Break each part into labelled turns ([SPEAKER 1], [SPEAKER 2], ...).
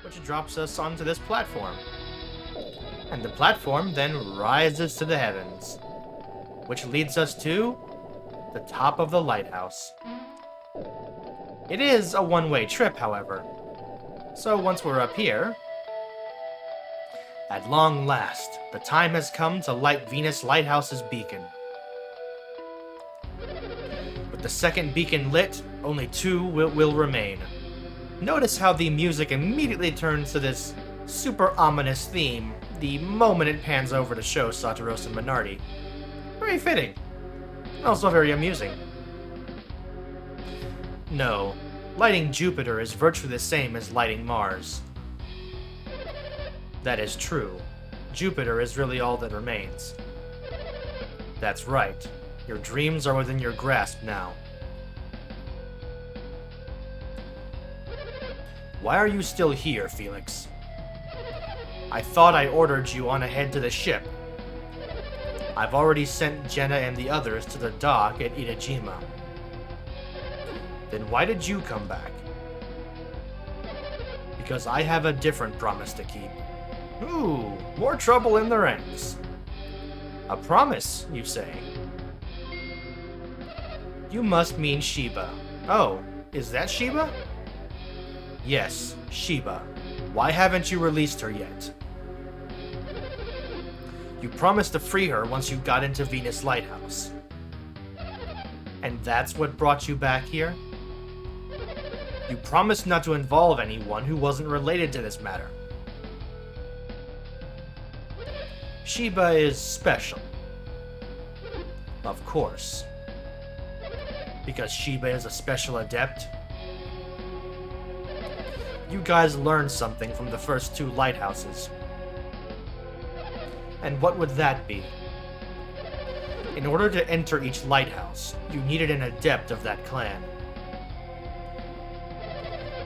[SPEAKER 1] which drops us onto this platform. And the platform then rises to the heavens, which leads us to the top of the lighthouse. It is a one-way trip, however. So once we're up here, at long last, the time has come to light Venus Lighthouse's beacon. With the second beacon lit, only two will remain. Notice how the music immediately turns to this super ominous theme the moment it pans over to show Satoru and Minardi. Very fitting. Also very amusing. No, lighting Jupiter is virtually the same as lighting Mars. That is true. Jupiter is really all that remains. That's right. Your dreams are within your grasp now. Why are you still here, Felix? I thought I ordered you on ahead to the ship. I've already sent Jenna and the others to the dock at Itajima. Then why did you come back? Because I have a different promise to keep. Ooh, more trouble in the ranks. A promise, you say? You must mean Shiba. Oh, is that Shiba? Yes, Shiba. Why haven't you released her yet? You promised to free her once you got into Venus Lighthouse. And that's what brought you back here? You promised not to involve anyone who wasn't related to this matter. Shiba is special. Of course. Because Shiba is a special adept. You guys learned something from the first two lighthouses. And what would that be? In order to enter each lighthouse, you needed an adept of that clan.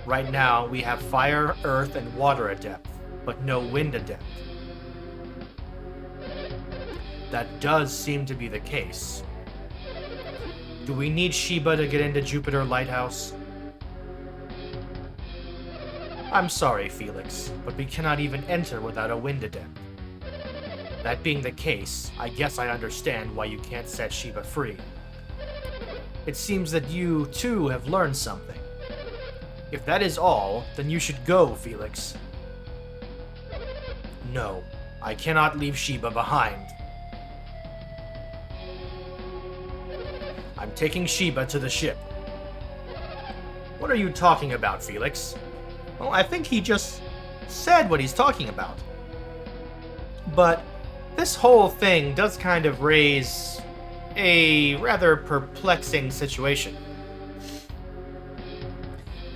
[SPEAKER 1] Right now, we have fire, earth, and water adept, but no wind adept. That does seem to be the case. Do we need Shiba to get into Jupiter Lighthouse? I'm sorry, Felix, but we cannot even enter without a wind adept. That being the case, I guess I understand why you can't set Shiba free. It seems that you, too, have learned something. If that is all, then you should go, Felix. No, I cannot leave Shiba behind. I'm taking Shiba to the ship. What are you talking about, Felix? Well, I think he just said what he's talking about. But this whole thing does kind of raise a rather perplexing situation.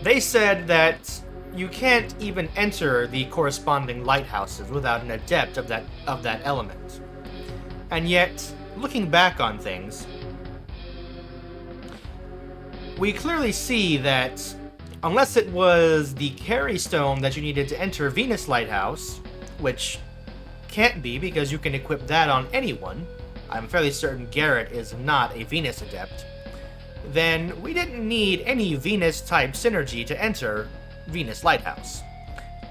[SPEAKER 1] They said that you can't even enter the corresponding lighthouses without an adept of that element. And yet, looking back on things, we clearly see that unless it was the Carry Stone that you needed to enter Venus Lighthouse, which can't be because you can equip that on anyone, I'm fairly certain Garrett is not a Venus adept, then we didn't need any Venus-type synergy to enter Venus Lighthouse.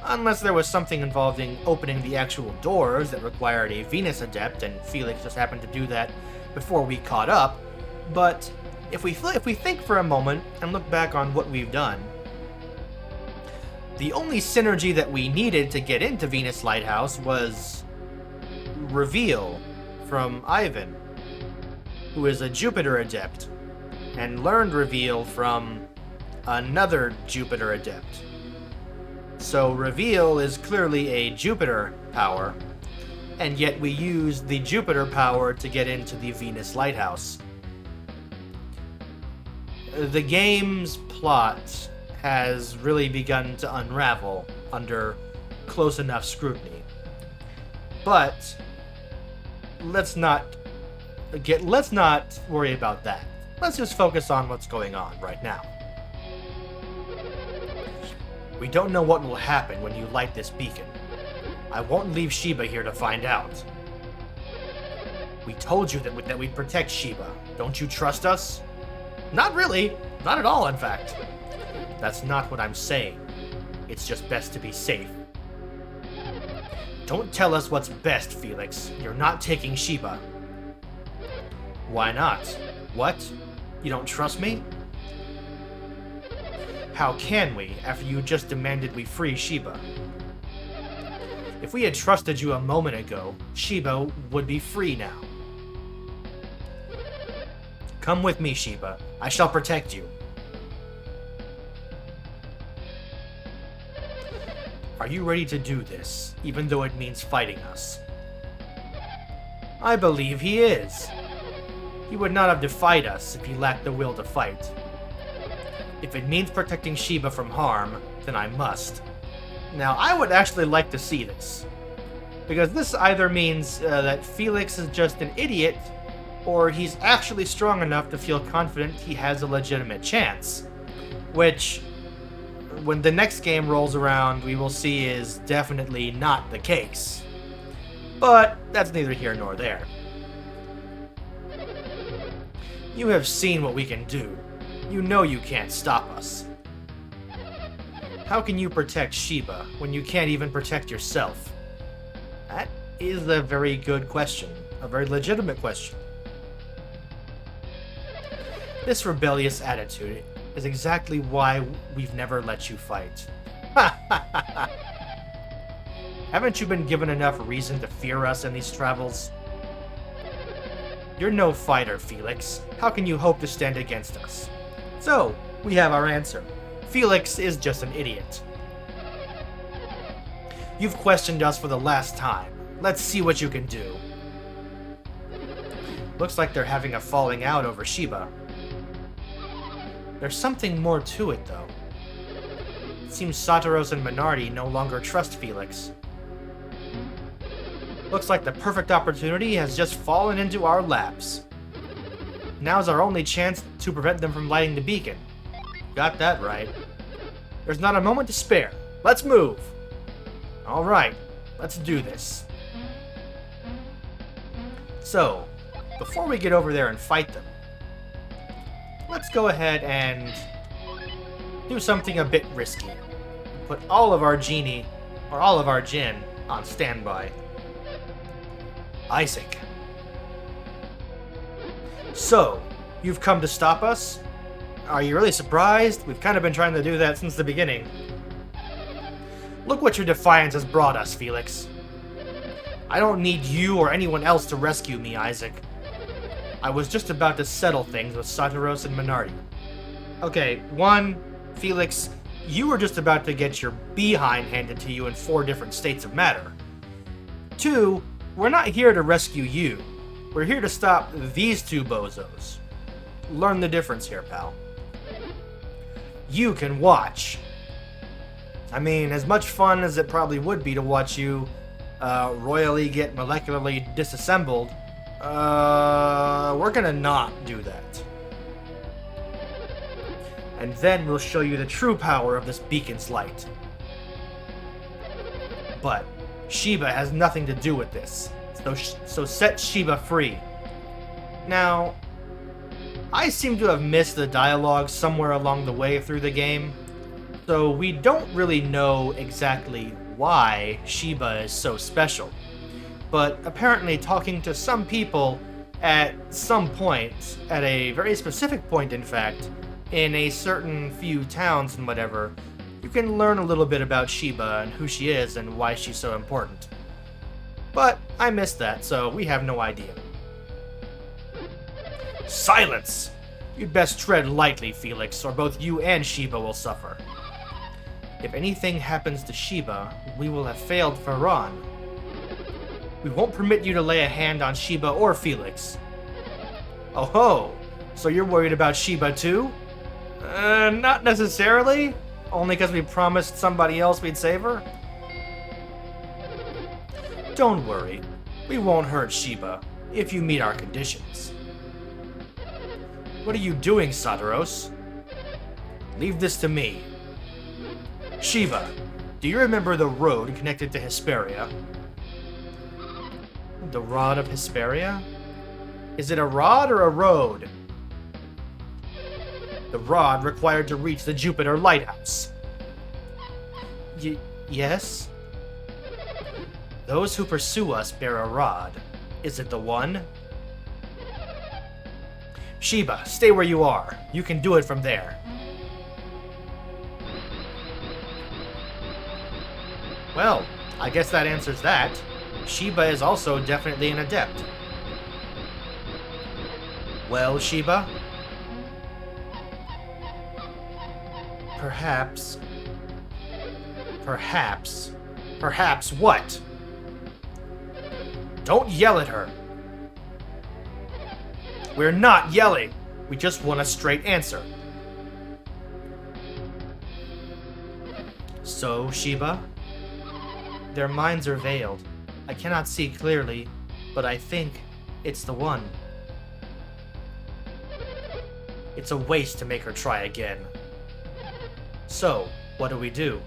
[SPEAKER 1] Unless there was something involving opening the actual doors that required a Venus adept, and Felix just happened to do that before we caught up. But if we think for a moment and look back on what we've done, the only synergy that we needed to get into Venus Lighthouse was Reveal from Ivan, who is a Jupiter adept, and learned Reveal from another Jupiter adept. So Reveal is clearly a Jupiter power, and yet we used the Jupiter power to get into the Venus Lighthouse. The game's plot has really begun to unravel under close enough scrutiny. But let's not worry about that. Let's just focus on what's going on right now. We don't know what will happen when you light this beacon. I won't leave Shiba here to find out. We told you that we'd protect Shiba. Don't you trust us? Not really. Not at all, in fact. That's not what I'm saying. It's just best to be safe. Don't tell us what's best, Felix. You're not taking Sheba. Why not? What? You don't trust me? How can we, after you just demanded we free Sheba? If we had trusted you a moment ago, Sheba would be free now. Come with me, Sheba. I shall protect you. Are you ready to do this, even though it means fighting us? I believe he is. He would not have defied us if he lacked the will to fight. If it means protecting Sheba from harm, then I must. Now, I would actually like to see this. Because this either means that Felix is just an idiot, or he's actually strong enough to feel confident he has a legitimate chance. Which, when the next game rolls around, we will see is definitely not the case. But that's neither here nor there. You have seen what we can do. You know you can't stop us. How can you protect Sheba when you can't even protect yourself? That is a very good question. A very legitimate question. This rebellious attitude is exactly why we've never let you fight. Haven't you been given enough reason to fear us in these travels? You're no fighter, Felix. How can you hope to stand against us? So, we have our answer. Felix is just an idiot. You've questioned us for the last time. Let's see what you can do. Looks like they're having a falling out over Sheba. There's something more to it, though. It seems Saturos and Minardi no longer trust Felix. Looks like the perfect opportunity has just fallen into our laps. Now's our only chance to prevent them from lighting the beacon. Got that right. There's not a moment to spare. Let's move! Alright, let's do this. So, before we get over there and fight them, let's go ahead and do something a bit risky. Put all of our genie, or all of our Jinn, on standby. Isaac. So, you've come to stop us? Are you really surprised? We've kind of been trying to do that since the beginning. Look what your defiance has brought us, Felix. I don't need you or anyone else to rescue me, Isaac. I was just about to settle things with Saturos and Minardi. Okay, 1, Felix, you were just about to get your behind handed to you in 4 different states of matter. 2, we're not here to rescue you. We're here to stop these 2 bozos. Learn the difference here, pal. You can watch. I mean, as much fun as it probably would be to watch you royally get molecularly disassembled, we're gonna not do that. And then we'll show you the true power of this beacon's light. But Sheba has nothing to do with this, so set Sheba free. Now, I seem to have missed the dialogue somewhere along the way through the game, so we don't really know exactly why Sheba is so special. But apparently talking to some people at some point, at a very specific point in fact, in a certain few towns and whatever, you can learn a little bit about Sheba and who she is and why she's so important. But I missed that, so we have no idea. Silence! You'd best tread lightly, Felix, or both you and Sheba will suffer. If anything happens to Sheba, we will have failed Faran. We won't permit you to lay a hand on Sheba or Felix. Oh ho! So you're worried about Sheba too? Not necessarily. Only because we promised somebody else we'd save her? Don't worry. We won't hurt Sheba, if you meet our conditions. What are you doing, Saturos? Leave this to me. Sheba, do you remember the road connected to Hesperia? The Rod of Hesperia? Is it a rod or a road? The rod required to reach the Jupiter Lighthouse. Yes? Those who pursue us bear a rod. Is it the one? Sheba, stay where you are. You can do it from there. Well, I guess that answers that. Sheba is also definitely an adept. Well, Sheba? Perhaps what? Don't yell at her. We're not yelling. We just want a straight answer. So, Sheba? Their minds are veiled. I cannot see clearly, but I think it's the one. It's a waste to make her try again. So, what do we do?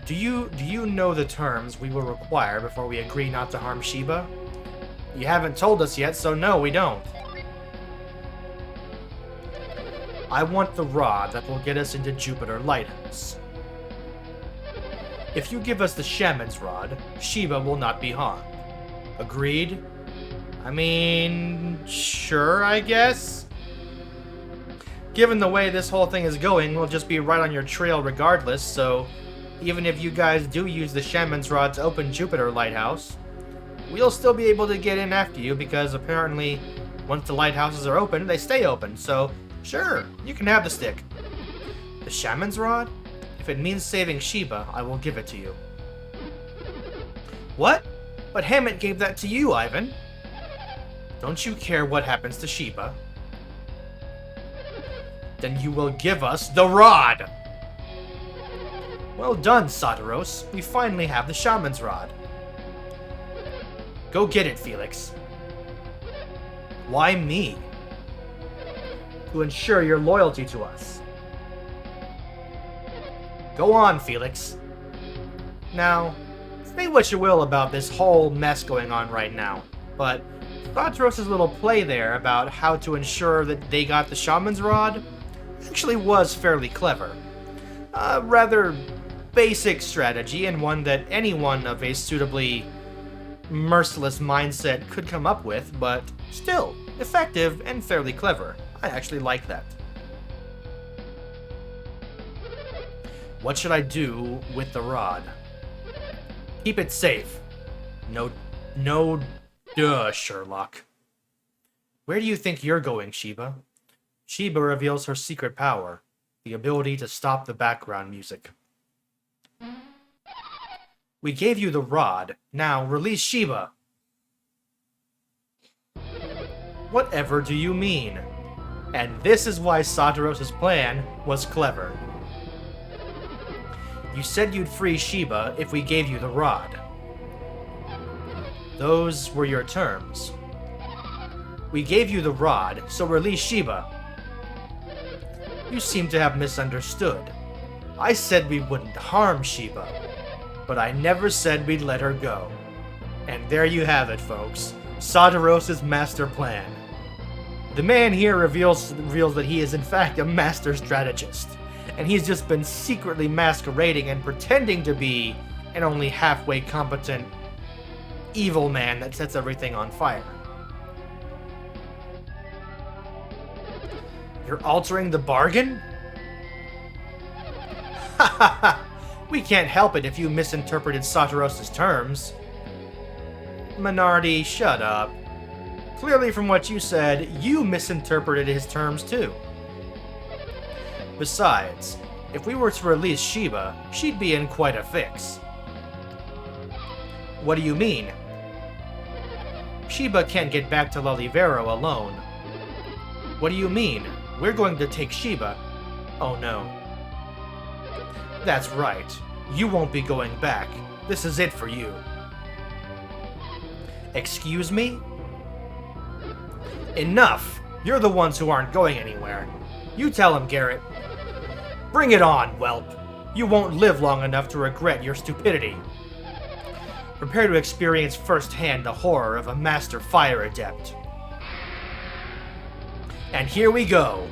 [SPEAKER 1] Do you know the terms we will require before we agree not to harm Sheba? You haven't told us yet, so no, we don't. I want the rod that will get us into Jupiter Lighthouse. If you give us the Shaman's Rod, Sheba will not be harmed. Agreed? I mean, sure, I guess? Given the way this whole thing is going, we'll just be right on your trail regardless, so even if you guys do use the Shaman's Rod to open Jupiter Lighthouse, we'll still be able to get in after you because apparently once the lighthouses are open, they stay open, so sure, you can have the stick. The Shaman's Rod? If it means saving Sheba, I will give it to you. What? But Hammett gave that to you, Ivan. Don't you care what happens to Sheba? Then you will give us the rod! Well done, Satiros. We finally have the Shaman's Rod. Go get it, Felix. Why me? To ensure your loyalty to us. Go on, Felix. Now, say what you will about this whole mess going on right now, but Satiros' little play there about how to ensure that they got the Shaman's Rod actually was fairly clever. A rather basic strategy, and one that anyone of a suitably merciless mindset could come up with, but still effective and fairly clever. I actually like that. What should I do with the rod? Keep it safe. No, duh, Sherlock. Where do you think you're going, Sheba? Sheba reveals her secret power, the ability to stop the background music. We gave you the rod. Now release Sheba. Whatever do you mean? And this is why Satiros' plan was clever. You said you'd free Sheba if we gave you the rod. Those were your terms. We gave you the rod, so release Sheba. You seem to have misunderstood. I said we wouldn't harm Sheba, but I never said we'd let her go. And there you have it, folks. Satiros' master plan. The man here reveals that he is in fact a master strategist, and he's just been secretly masquerading and pretending to be an only halfway competent evil man that sets everything on fire. You're altering the bargain? Ha ha ha! We can't help it if you misinterpreted Satiros' terms. Minardi, shut up. Clearly from what you said, you misinterpreted his terms too. Besides, if we were to release Sheba, she'd be in quite a fix. What do you mean? Sheba can't get back to Lolivero alone. What do you mean? We're going to take Sheba. Oh no. That's right. You won't be going back. This is it for you. Excuse me? Enough! You're the ones who aren't going anywhere. You tell him, Garrett. Bring it on, whelp. You won't live long enough to regret your stupidity. Prepare to experience firsthand the horror of a master fire adept. And here we go.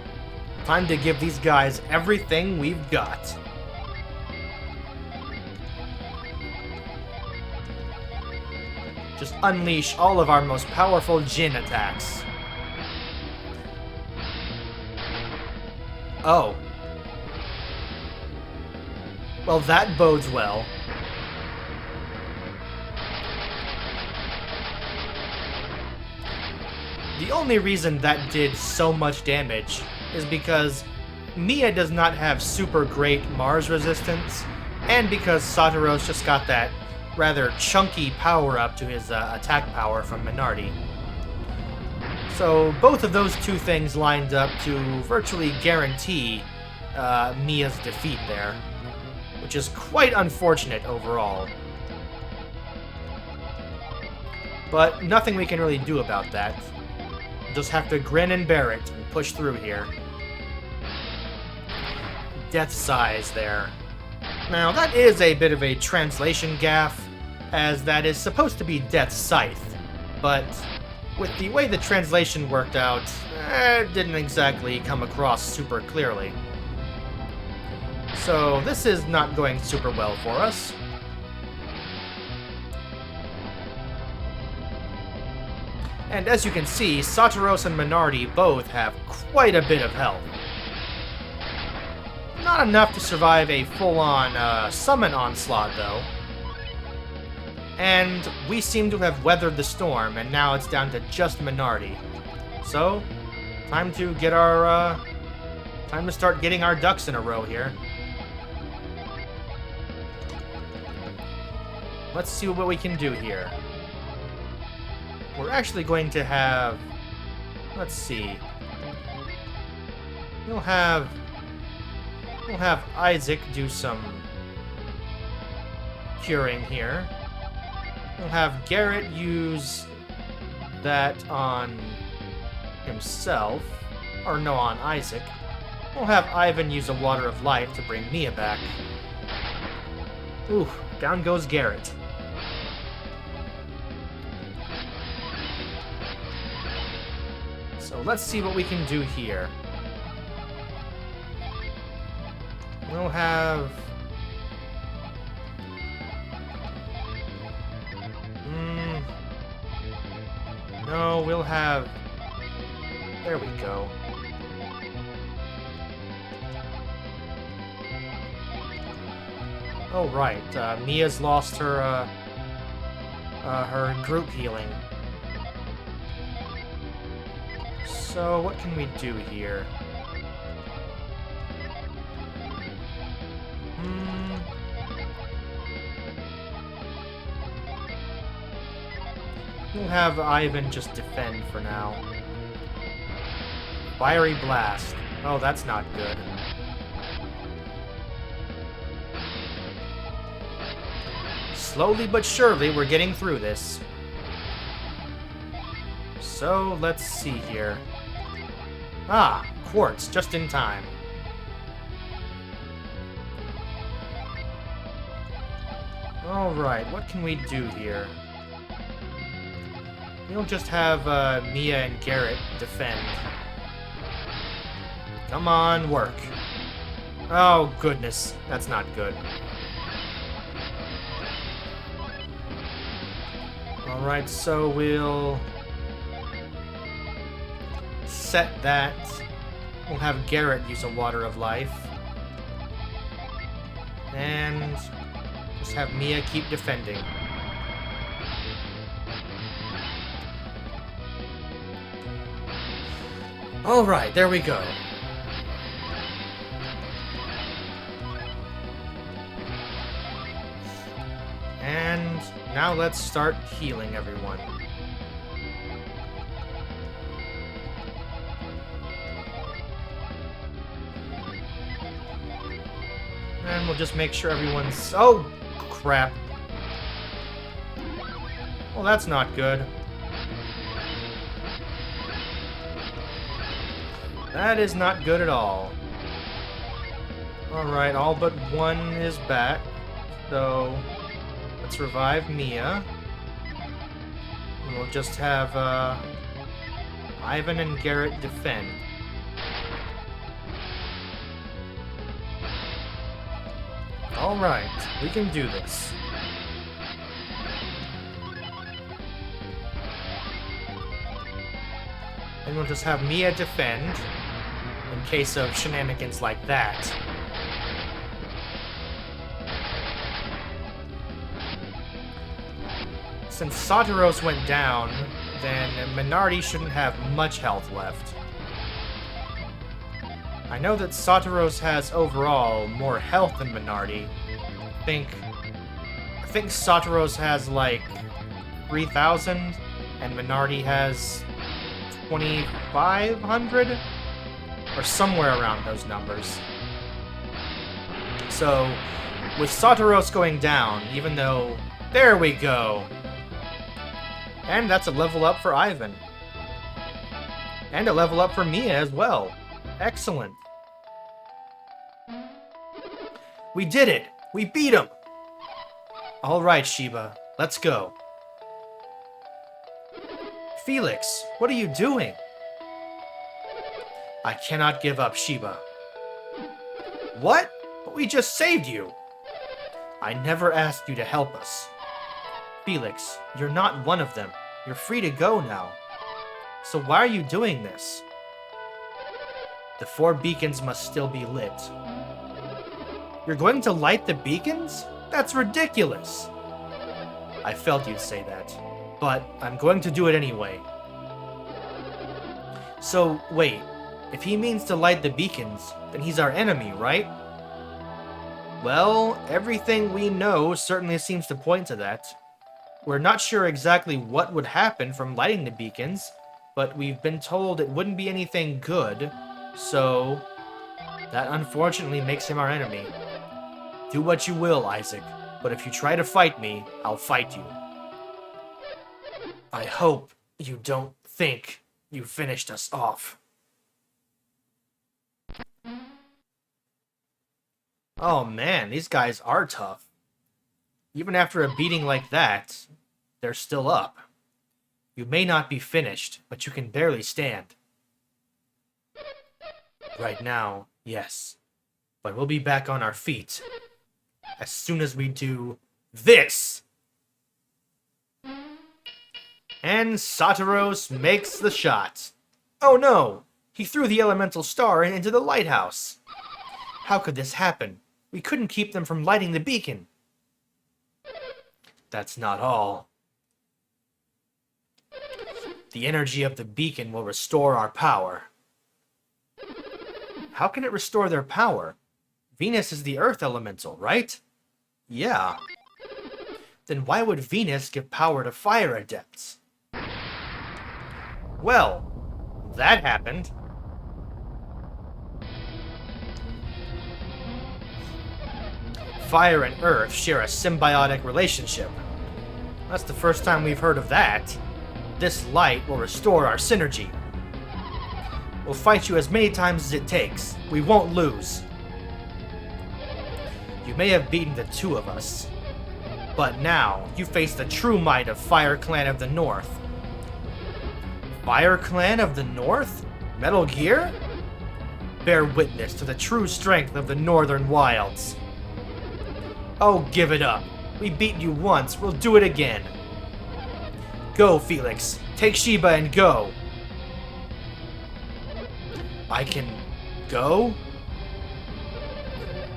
[SPEAKER 1] Time to give these guys everything we've got. Just unleash all of our most powerful Jin attacks. Oh. Well, that bodes well. The only reason that did so much damage is because Mia does not have super great Mars resistance, and because Satoru's just got that rather chunky power-up to his attack power from Minardi. So both of those two things lined up to virtually guarantee Mia's defeat there, which is quite unfortunate overall. But nothing we can really do about that. We'll just have to grin and bear it and push through here. Death Sighs there. Now that is a bit of a translation gaffe, as that is supposed to be Death Scythe, but with the way the translation worked out, it didn't exactly come across super clearly. So this is not going super well for us. And as you can see, Satoru and Minardi both have quite a bit of health. Not enough to survive a full-on summon onslaught, though. And we seem to have weathered the storm, and now it's down to just Minardi. So, time to get our, time to start getting our ducks in a row here. Let's see what we can do here. We're actually going to have... Let's see. We'll have Isaac do some curing here. We'll have Garrett use that on himself. Or no, on Isaac. We'll have Ivan use a Water of Life to bring Mia back. Ooh, down goes Garrett. So let's see what we can do here. We'll have... No, we'll have... There we go. Oh, right. Mia's lost her group healing. So, what can we do here? We'll have Ivan just defend for now. Fiery Blast. Oh, that's not good. Slowly but surely, we're getting through this. So, let's see here. Ah, Quartz, just in time. Alright, what can we do here? We'll just have Mia and Garrett defend. Come on, work. Oh, goodness. That's not good. Alright, so we'll set that. We'll have Garrett use a Water of Life. And just have Mia keep defending. Alright, there we go. And now let's start healing everyone. And we'll just make sure everyone's... Oh, crap. Well, that's not good. That is not good at all. Alright, all but one is back. So, let's revive Mia. And we'll just have Ivan and Garrett defend. Alright, we can do this. And we'll just have Mia defend in case of shenanigans like that. Since Satoros went down, then Minardi shouldn't have much health left. I know that Satoros has overall more health than Minardi. I think Satoros has like 3,000 and Minardi has 2,500 or somewhere around those numbers. So with Satoros going down, even though there we go. And that's a level up for Ivan. And a level up for Mia as well. Excellent. We did it! We beat him! Alright, Shiba. Let's go. Felix, what are you doing? I cannot give up Shiba. What? But we just saved you! I never asked you to help us. Felix, you're not one of them. You're free to go now. So why are you doing this? The 4 beacons must still be lit. You're going to light the beacons? That's ridiculous! I felt you'd say that, but I'm going to do it anyway. So, wait, if he means to light the beacons, then he's our enemy, right? Well, everything we know certainly seems to point to that. We're not sure exactly what would happen from lighting the beacons, but we've been told it wouldn't be anything good, so that unfortunately makes him our enemy. Do what you will, Isaac, but if you try to fight me, I'll fight you. I hope you don't think you finished us off. Oh man, these guys are tough. Even after a beating like that, they're still up. You may not be finished, but you can barely stand. Right now, yes. But we'll be back on our feet as soon as we do this! And Satoros makes the shot. Oh no! He threw the elemental star into the lighthouse. How could this happen? We couldn't keep them from lighting the beacon. That's not all. The energy of the beacon will restore our power. How can it restore their power? Venus is the earth elemental, right? Yeah. Then why would Venus give power to fire adepts? Well, that happened. Fire and Earth share a symbiotic relationship. That's the first time we've heard of that. This light will restore our synergy. We'll fight you as many times as it takes. We won't lose. You may have beaten the 2 of us, but now you face the true might of Fire Clan of the North. Fire Clan of the North? Metal Gear? Bear witness to the true strength of the Northern Wilds. Oh, give it up. We beat you once, we'll do it again. Go, Felix. Take Shiba and go. I can go?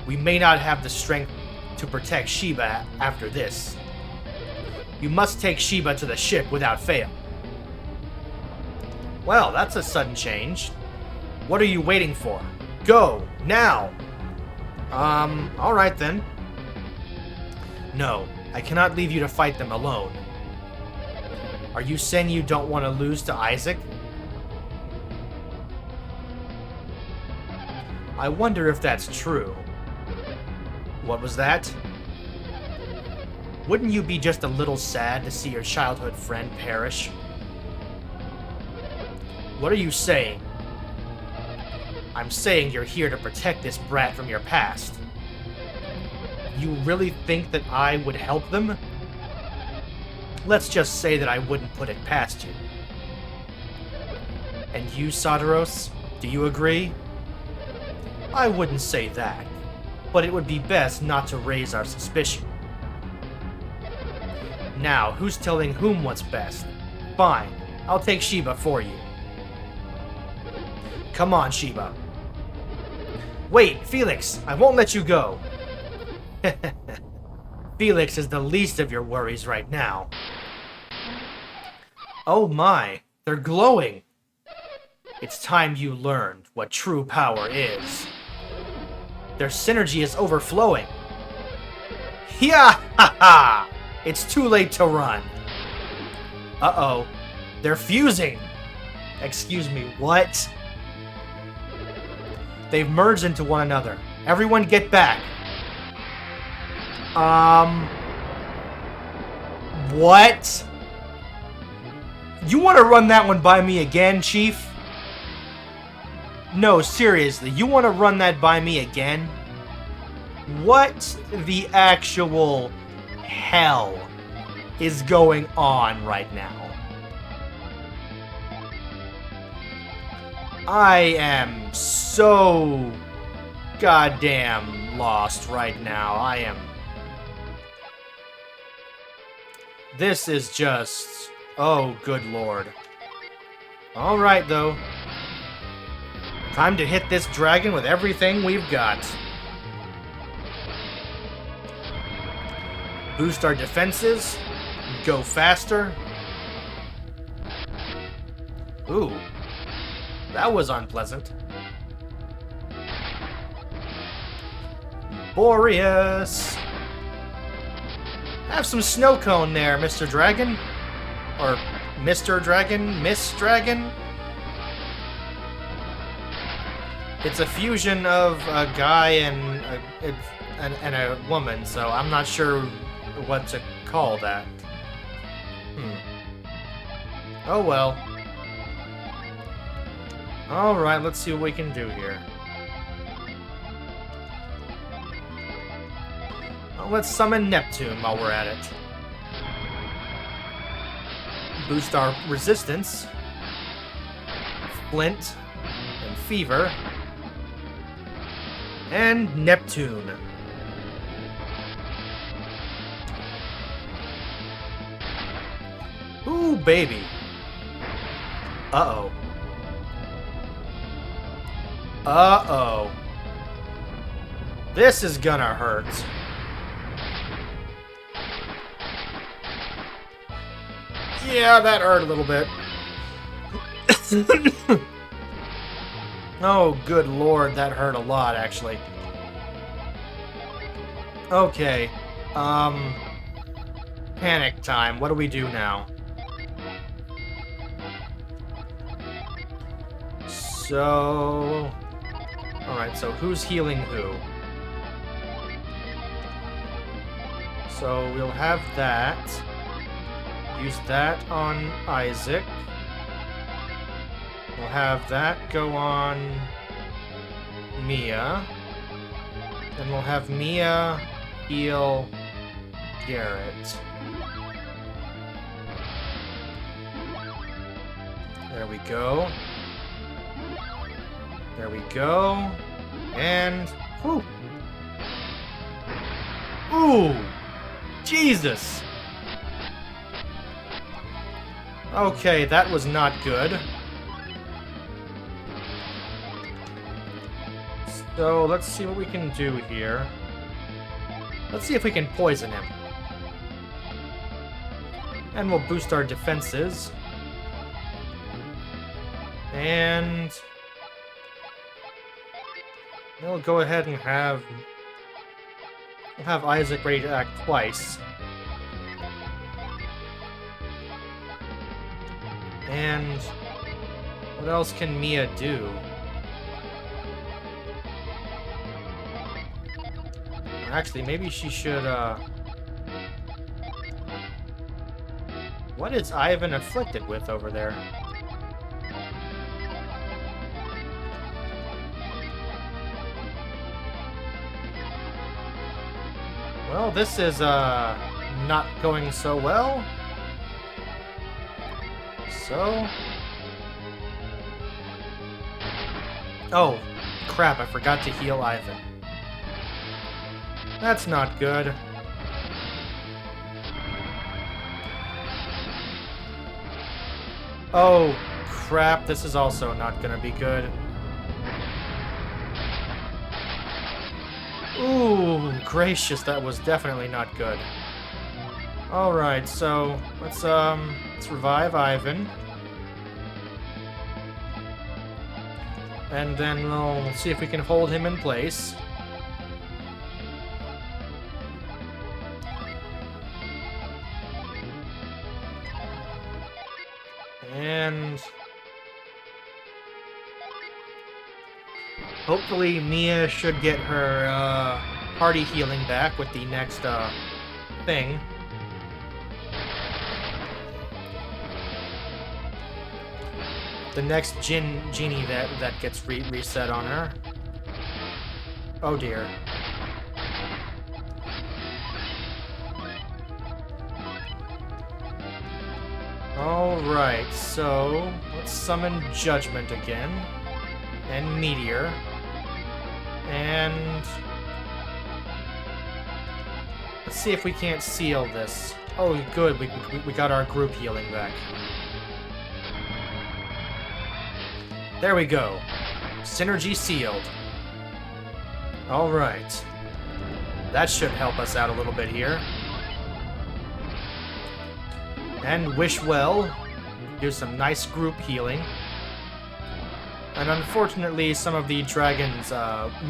[SPEAKER 1] We may not have the strength to protect Shiba after this. You must take Shiba to the ship without fail. Well, that's a sudden change. What are you waiting for? Go, now! Alright then. No, I cannot leave you to fight them alone. Are you saying you don't want to lose to Isaac? I wonder if that's true. What was that? Wouldn't you be just a little sad to see your childhood friend perish? What are you saying? I'm saying you're here to protect this brat from your past. You really think that I would help them? Let's just say that I wouldn't put it past you. And you, Satoros, do you agree? I wouldn't say that. but it would be best not to raise our suspicion. Now, who's telling whom what's best? Fine, I'll take Sheba for you. Come on, Sheba. Wait, Felix, I won't let you go. Felix is the least of your worries right now. Oh my, they're glowing. It's time you learned what true power is. Their synergy is overflowing. Yeah, ha ha! It's too late to run. Uh-oh, they're fusing. Excuse me, what? They've merged into one another. Everyone get back. What? You want to run that one by me again, Chief? No, seriously, you want to run that by me again? What the actual hell is going on right now? I am so goddamn lost right now. I am... This is just... Oh, good lord. Alright, though. Time to hit this dragon with everything we've got. Boost our defenses. Go faster. Ooh. That was unpleasant. Boreas! Have some snow cone there, Mr. Dragon. Or Mr. Dragon? Miss Dragon? It's a fusion of a guy and a woman, so I'm not sure what to call that. Oh well. Alright, let's see what we can do here. Well, let's summon Neptune while we're at it. Boost our resistance. Flint. And Fever. And Neptune. Ooh, baby. Uh-oh. Uh-oh. This is gonna hurt. Yeah, that hurt a little bit. Oh, good lord, that hurt a lot, actually. Okay. Panic time. What do we do now? So... Alright, so who's healing who? So we'll have that. Use that on Isaac. We'll have that go on Mia. Then we'll have Mia heal Garrett. There we go. There we go. And... Whew. Ooh! Jesus! Okay, that was not good. So, let's see what we can do here. Let's see if we can poison him. And we'll boost our defenses. And... we'll go ahead and have... we'll have Isaac ready to act twice. And... what else can Mia do? Actually, maybe she should, what is Ivan afflicted with over there? Well, this is, not going so well. So... oh, crap, I forgot to heal Ivan. That's not good. Oh, crap. This is also not gonna be good. Ooh, gracious. That was definitely not good. Alright, so let's revive Ivan. And then we'll see if we can hold him in place. And hopefully Mia should get her party healing back with the next thing. The next genie that gets reset on her. Oh dear. Alright, so let's summon Judgment again. And Meteor. And let's see if we can't seal this. Oh, good, we got our group healing back. There we go. Synergy sealed. Alright. That should help us out a little bit here. And Wish Well. Do some nice group healing. And unfortunately, some of the dragon's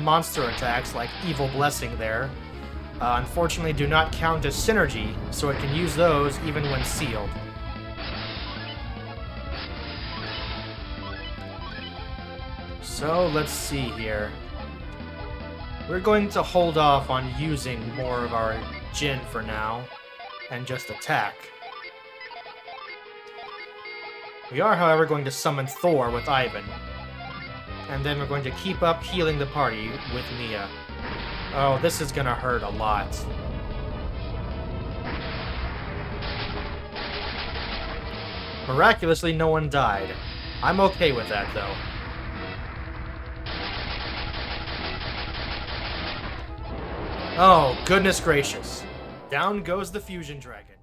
[SPEAKER 1] monster attacks, like Evil Blessing there, unfortunately do not count as synergy, so it can use those even when sealed. So, let's see here. We're going to hold off on using more of our Jin for now, and just attack. We are, however, going to summon Thor with Ivan. And then we're going to keep up healing the party with Mia. Oh, this is gonna hurt a lot. Miraculously, no one died. I'm okay with that, though. Oh, goodness gracious. Down goes the Fusion Dragon.